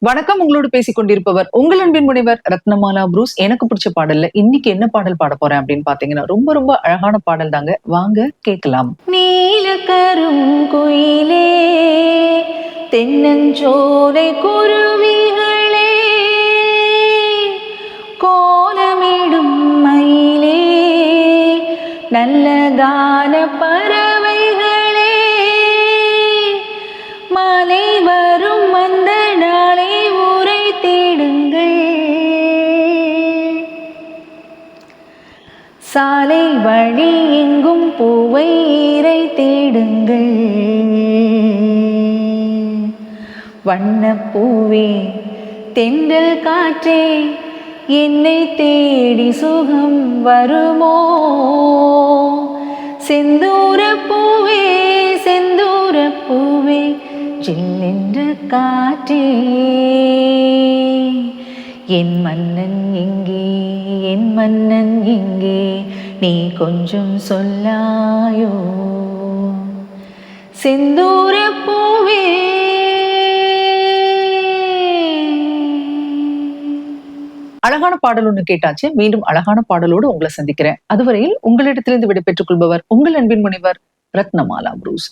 வணக்கம். உங்களோடு பேசிக் கொண்டிருப்பவர் உங்கள் அன்பின் முனைவர் ரத்னமாலா புரூஸ். எனக்கு பிடிச்ச பாடல்ல இன்னைக்கு என்ன பாடல் பாட போறேன் அப்படின்னு பாத்தீங்கன்னா, ரொம்ப ரொம்ப அழகான பாடல் தாங்க. வாங்க கேட்கலாம். நீல கருங்குயிலே, தென்னஞ்சோலை குருவிகளே, கோலமிடும் மயிலே, நல்ல கான பறவைகளே, மலை வரும் அந்த நாளை உரை தேடுங்கள், சாலை வழி எங்கும் பூவை இறை தேடுங்கள், வண்ணப்பூவே தென்றல் காற்றே, என்னை தேடி சுகம் வருமோ, செந்தூரப்பூவே செந்தூரப்பூவே, ஜில்லென்ற காற்றே, என் மன்னன் எங்கே என் மன்னன் எங்கே, நீ கொஞ்சம் சொல்லாயோ, செந்தூரப்பூவே. அழகான பாடல் ஒண்ணு கேட்டாச்சு. மீண்டும் அழகான பாடலோடு உங்களை சந்திக்கிறேன். அதுவரையில் உங்களிடத்திலிருந்து விடைபெற்றுக் கொள்பவர் உங்கள் அன்பின் முனைவர் ரத்னமாலா புரூஸ்.